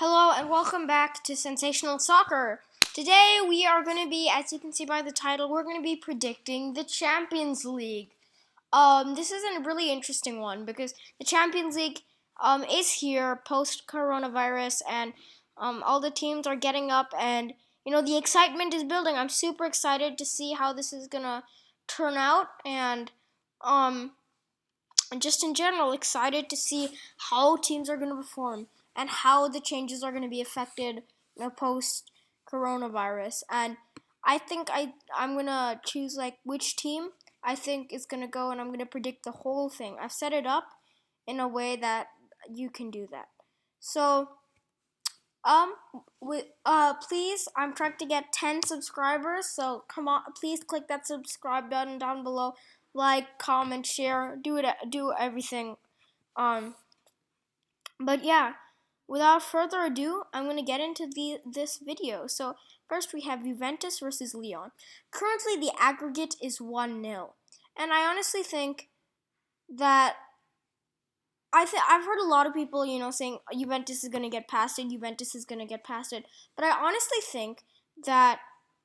Hello and welcome back to Sensational Soccer. Today we are going to be, as you can see by the title, we're going to be predicting the Champions League. This is a really interesting one because the Champions League is here post-coronavirus and all the teams are getting up and, the excitement is building. I'm super excited to see how this is going to turn out and just in general excited to see how teams are going to perform and how the changes are going to be affected post coronavirus. And I think I'm going to choose which team I think is going to go, and I'm going to predict the whole thing. I've set it up in a way that you can do that. So please, I'm trying to get 10 subscribers, so come on, please click that subscribe button down below. Like, comment, share, do everything. But yeah, without further ado, I'm going to get into this video. So first we have Juventus versus Lyon. Currently the aggregate is 1-0. And I honestly think that I've heard a lot of people, saying Juventus is going to get past it, Juventus is going to get past it. But I honestly think that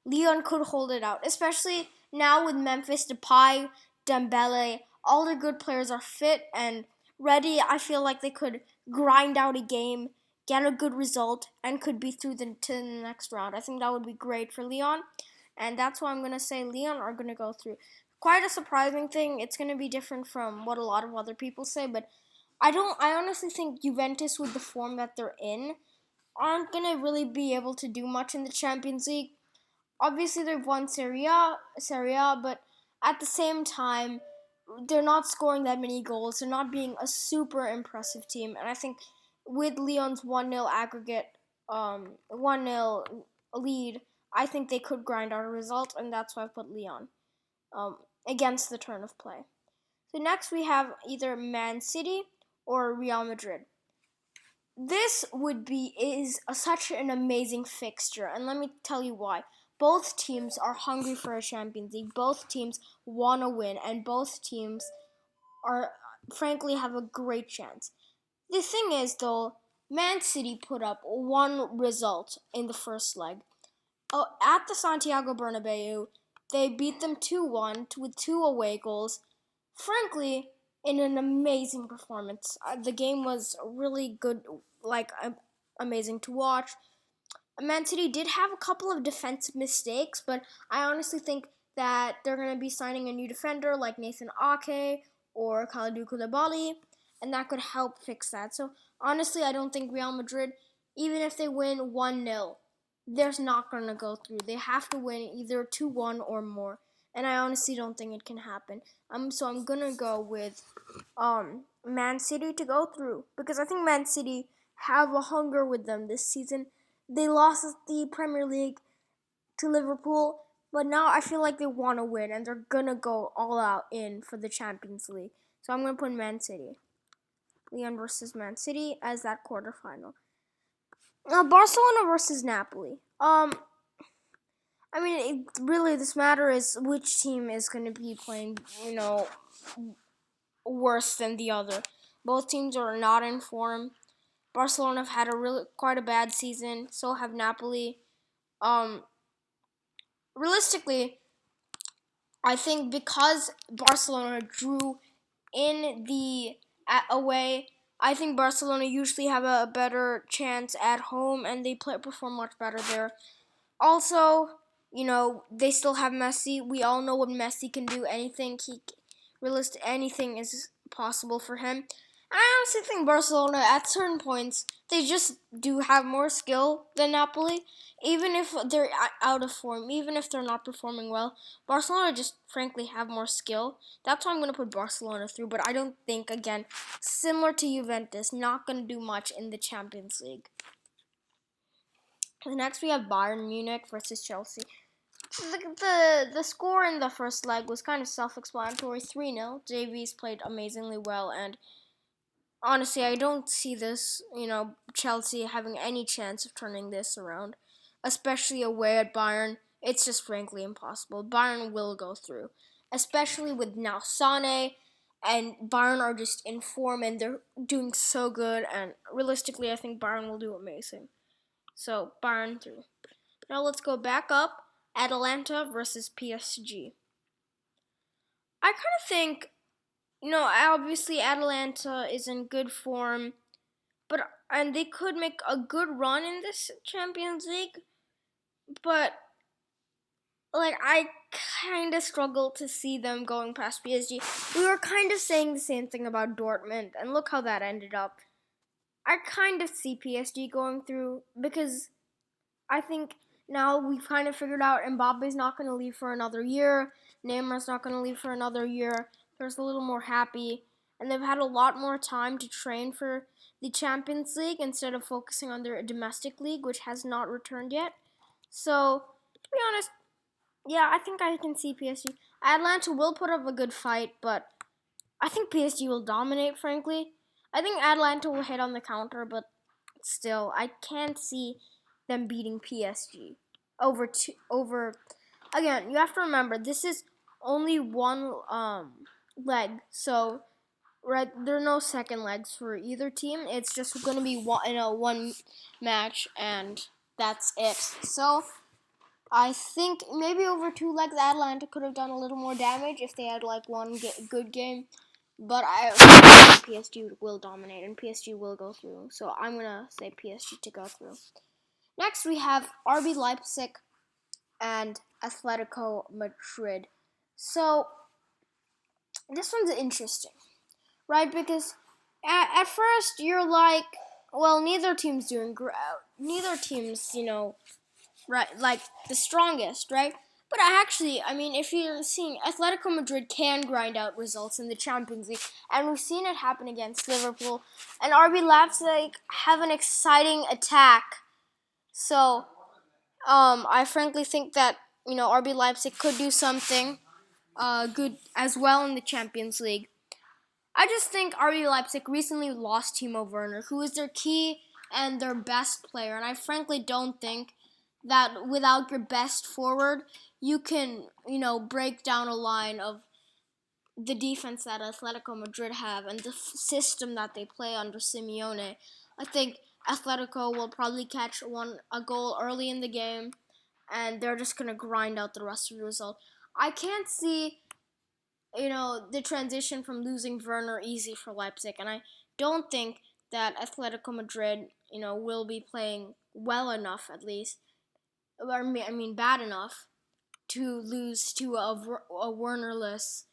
Lyon could hold it out, especially now with Memphis Depay, Dembele, all the good players are fit and ready. I feel like they could grind out a game, get a good result, and could be through to the next round. I think that would be great for Lyon, and that's why I'm going to say Lyon are going to go through. Quite a surprising thing. It's going to be different from what a lot of other people say, but I honestly think Juventus, with the form that they're in, aren't going to really be able to do much in the Champions League. Obviously, they've won Serie A, but at the same time, they're not scoring that many goals. They're not being a super impressive team. And I think with Lyon's 1-0 aggregate, 1-0 lead, I think they could grind out a result, and that's why I put Lyon against the turn of play. So next we have either Man City or Real Madrid. This is such an amazing fixture, and let me tell you why. Both teams are hungry for a Champions League. Both teams want to win, and both teams frankly have a great chance. The thing is, though, Man City put up one result in the first leg. At the Santiago Bernabeu, they beat them 2-1 with 2 away goals. Frankly, in an amazing performance. The game was really good, amazing to watch. Man City did have a couple of defensive mistakes, but I honestly think that they're going to be signing a new defender like Nathan Ake or Kalidou Koulibaly, and that could help fix that. So honestly, I don't think Real Madrid, even if they win 1-0, they're not going to go through. They have to win either 2-1 or more, and I honestly don't think it can happen. So I'm going to go with Man City to go through, because I think Man City have a hunger with them this season. They lost the Premier League to Liverpool, but now I feel like they want to win, and they're going to go all out in for the Champions League. So I'm going to put Man City. Lyon versus Man City as that quarterfinal. Now, Barcelona versus Napoli. Really, this matter is which team is going to be playing, worse than the other. Both teams are not in form. Barcelona have had quite a bad season. So have Napoli. Realistically, I think because Barcelona drew in the away, I think Barcelona usually have a better chance at home, and they perform much better there. Also, they still have Messi. We all know what Messi can do. Anything is possible for him. And I honestly think Barcelona, at certain points, they just do have more skill than Napoli. Even if they're out of form, even if they're not performing well, Barcelona just frankly have more skill. That's why I'm going to put Barcelona through. But I don't think, again, similar to Juventus, not going to do much in the Champions League. Next, we have Bayern Munich versus Chelsea. The score in the first leg was kind of self-explanatory, 3-0. Davies played amazingly well, and honestly, I don't see this, Chelsea having any chance of turning this around, especially away at Bayern. It's just frankly impossible. Bayern will go through, especially with now Sané and Bayern are just in form and they're doing so good. And realistically, I think Bayern will do amazing. So Bayern through. Now let's go back up. Atlanta versus PSG. I kind of think, obviously Atlanta is in good form, and they could make a good run in this Champions League, but I kind of struggle to see them going past PSG. We were kind of saying the same thing about Dortmund, and look how that ended up. I kind of see PSG going through because I think now we've kind of figured out Mbappe's not going to leave for another year. Neymar's not going to leave for another year. There's a little more happy. And they've had a lot more time to train for the Champions League instead of focusing on their domestic league, which has not returned yet. So, to be honest, yeah, I think I can see PSG. Atlanta will put up a good fight, but I think PSG will dominate, frankly. I think Atlanta will hit on the counter, but still, I can't see them beating PSG over. Again, you have to remember this is only one leg, so there are no second legs for either team. It's just going to be one match, and that's it. So I think maybe over 2 legs, Atlanta could have done a little more damage if they had one good game. But I think PSG will dominate and PSG will go through. So I'm going to say PSG to go through. Next, we have RB Leipzig and Atletico Madrid. So this one's interesting, right? Because at first you're like, well, neither team's doing great. Neither team's, right, the strongest, right? But if you're seeing Atletico Madrid can grind out results in the Champions League, and we've seen it happen against Liverpool, and RB Leipzig have an exciting attack. So, I frankly think that, RB Leipzig could do something good as well in the Champions League. I just think RB Leipzig recently lost Timo Werner, who is their key and their best player, and I frankly don't think that without your best forward, you can, break down a line of the defense that Atletico Madrid have and the system that they play under Simeone. I think Atletico will probably catch a goal early in the game, and they're just going to grind out the rest of the result. I can't see, the transition from losing Werner easy for Leipzig, and I don't think that Atletico Madrid, will be playing well enough, at least, bad enough to lose to a Wernerless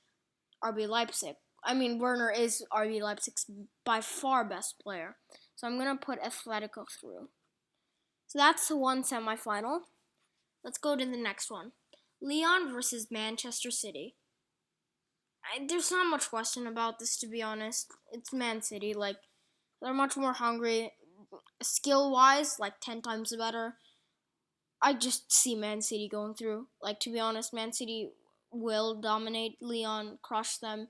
RB Leipzig. Werner is RB Leipzig's by far best player. So I'm going to put Atletico through. So that's the one semifinal. Let's go to the next one. Lyon versus Manchester City. There's not much question about this, to be honest. It's Man City. They're much more hungry. Skill-wise, 10 times better. I just see Man City going through. To be honest, Man City will dominate Lyon, crush them,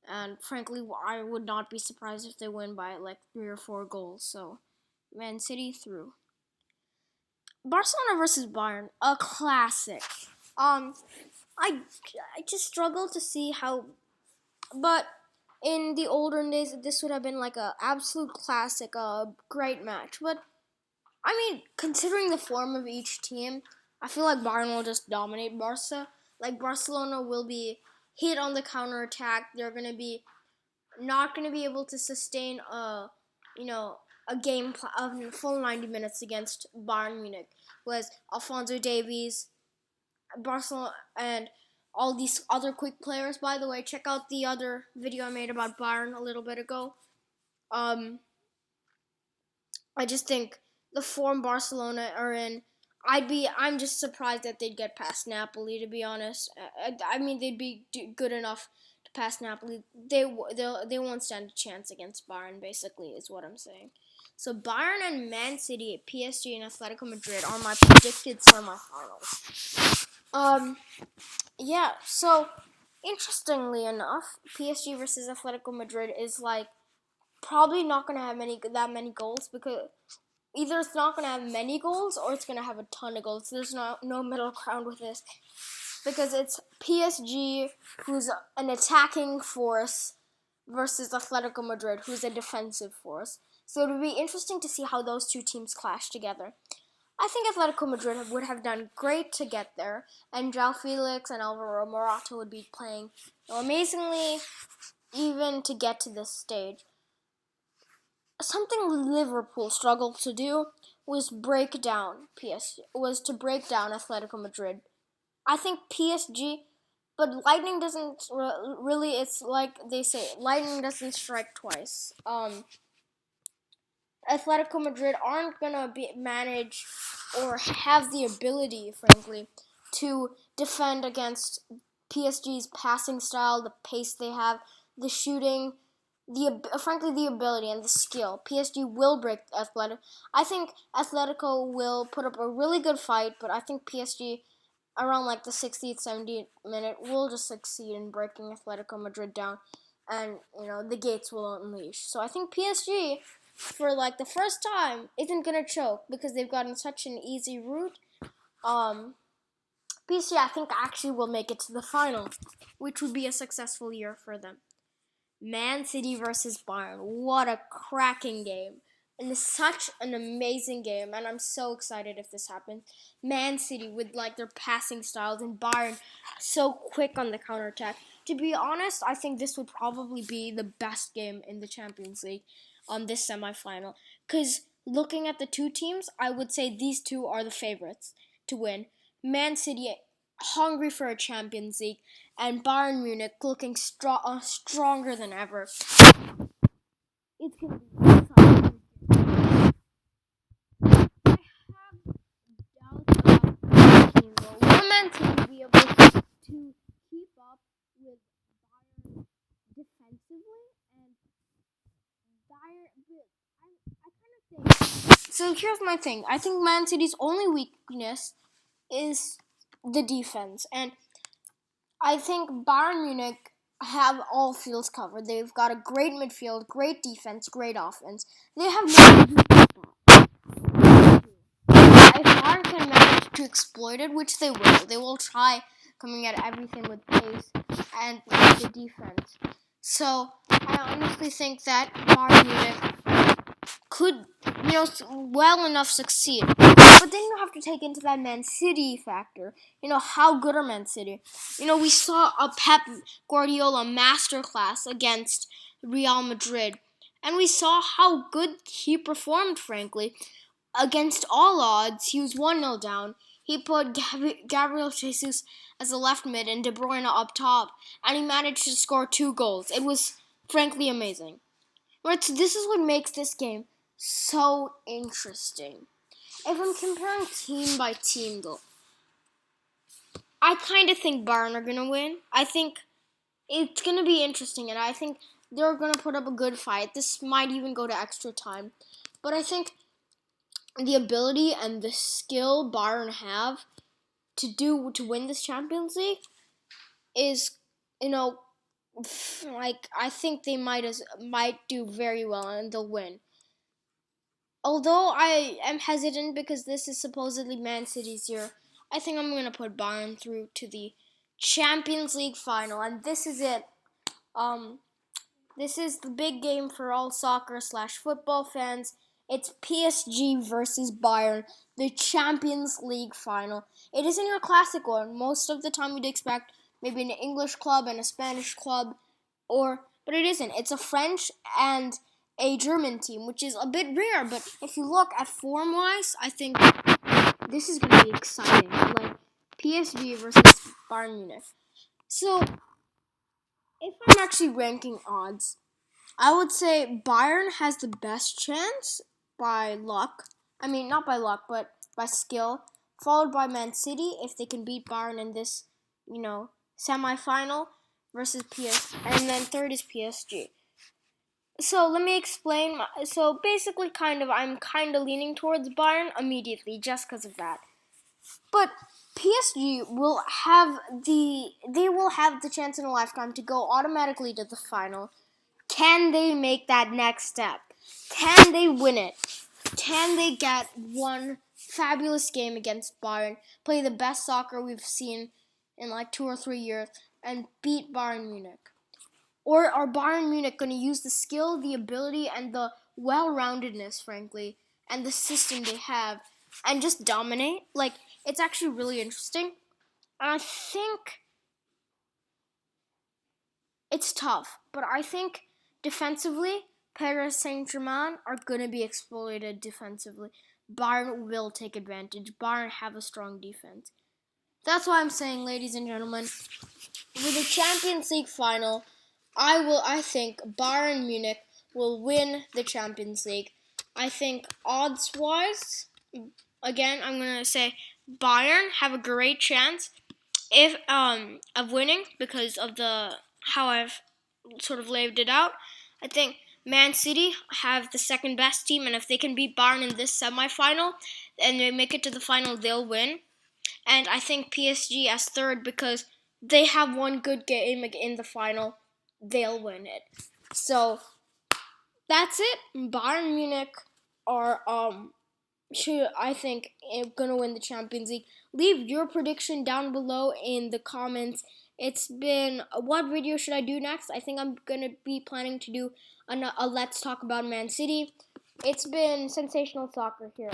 and frankly, I would not be surprised if they win by 3 or 4 goals. So, Man City through. Barcelona versus Bayern, a classic. I just struggle to see how, but in the olden days, this would have been a absolute classic, a great match. But considering the form of each team, I feel like Bayern will just dominate Barca. Barcelona will be hit on the counterattack. They're not going to be able to sustain a game of full 90 minutes against Bayern Munich. Was Alphonso Davies, Barcelona, and all these other quick players. By the way, check out the other video I made about Bayern a little bit ago. I just think the form Barcelona are in, I'm just surprised that they'd get past Napoli, to be honest. They'd be good enough to pass Napoli. They won't stand a chance against Bayern, basically, is what I'm saying. So Bayern and Man City, PSG, and Atletico Madrid are my predicted semifinals. Yeah, so interestingly enough, PSG versus Atletico Madrid is probably not going to have that many goals, because either it's not going to have many goals or it's going to have a ton of goals. There's no middle ground with this, because it's PSG, who's an attacking force, versus Atletico Madrid, who's a defensive force. So it would be interesting to see how those two teams clash together. I think Atletico Madrid would have done great to get there, and João Felix and Alvaro Morata would be playing amazingly even to get to this stage. Something Liverpool struggled to do was to break down Atletico Madrid. I think PSG, but lightning doesn't really. It's like they say, lightning doesn't strike twice. Atletico Madrid aren't gonna manage or have the ability, frankly, to defend against PSG's passing style, the pace they have, the shooting, frankly the ability and the skill. PSG will break Atletico. I think Atletico will put up a really good fight, but I think PSG around like the 60th, 70th minute will just succeed in breaking Atletico Madrid down, and the gates will unleash. So I think PSG, for like the first time, isn't gonna choke because they've gotten such an easy route. PSG, I think, actually will make it to the final, which would be a successful year for them. Man City versus Bayern. What a cracking game. And it's such an amazing game, and I'm so excited if this happens. Man City with like their passing styles, and Bayern so quick on the counterattack. To be honest, I think this would probably be the best game in the Champions League on this semifinal. Because looking at the two teams, I would say these two are the favorites to win. Man City hungry for a Champions League, and Bayern Munich looking stronger than ever. It's going to be exciting. I have doubts about the team, though. Will Man City be able to keep up with Bayern defensively? And Bayern, I kind of think. So here's my thing. I think Man City's only weakness is the defense, and I think Bayern Munich have all fields covered. They've got a great midfield, great defense, great offense. They have no if Bayern can manage to exploit it, which they will. They will try coming at everything with pace and the defense. So I honestly think that Bayern Munich could, well enough succeed. But then you have to take into that Man City factor. How good are Man City? We saw a Pep Guardiola masterclass against Real Madrid. And we saw how good he performed, frankly. Against all odds, he was 1-0 down. He put Gabriel Jesus as a left mid and De Bruyne up top. And he managed to score 2 goals. It was, frankly, amazing. But this is what makes this game so interesting. If I'm comparing team by team, though, I kind of think Bayern are going to win. I think it's going to be interesting, and I think they're going to put up a good fight. This might even go to extra time. But I think the ability and the skill Bayern have to win this Champions League is, I think they might do very well and they'll win. Although I am hesitant because this is supposedly Man City's year, I think I'm going to put Bayern through to the Champions League final. And this is it. This is the big game for all soccer/football fans. It's PSG versus Bayern, the Champions League final. It isn't your classic one. Most of the time you'd expect maybe an English club and a Spanish club, but it isn't. It's a French and a German team, which is a bit rare, but if you look at form-wise, I think this is going to be exciting. Like PSG versus Bayern Munich. So, if I'm actually ranking odds, I would say Bayern has the best chance by luck. I mean, not by luck, but by skill. Followed by Man City, if they can beat Bayern in this, semi-final versus PSG. And then third is PSG. So let me explain. So basically, I'm kind of leaning towards Bayern immediately just because of that. But PSG will have the chance in a lifetime to go automatically to the final. Can they make that next step? Can they win it? Can they get one fabulous game against Bayern, play the best soccer we've seen in like 2 or 3 years, and beat Bayern Munich? Or are Bayern Munich going to use the skill, the ability, and the well-roundedness, frankly, and the system they have, and just dominate? Like, it's actually really interesting. I think it's tough, but I think defensively, Paris Saint-Germain are going to be exploited defensively. Bayern will take advantage. Bayern have a strong defense. That's why I'm saying, ladies and gentlemen, with the Champions League final, I think Bayern Munich will win the Champions League. I think odds-wise, again, I'm going to say Bayern have a great chance of winning because of how I've sort of laid it out. I think Man City have the second best team, and if they can beat Bayern in this semifinal and they make it to the final, they'll win. And I think PSG as third because they have one good game in the final. They'll win it. So that's it. Bayern Munich are I think gonna win the Champions League. Leave your prediction down below in the comments. It's been what video should I do next? I think I'm gonna be planning to do a Let's Talk About Man City. It's been sensational soccer here.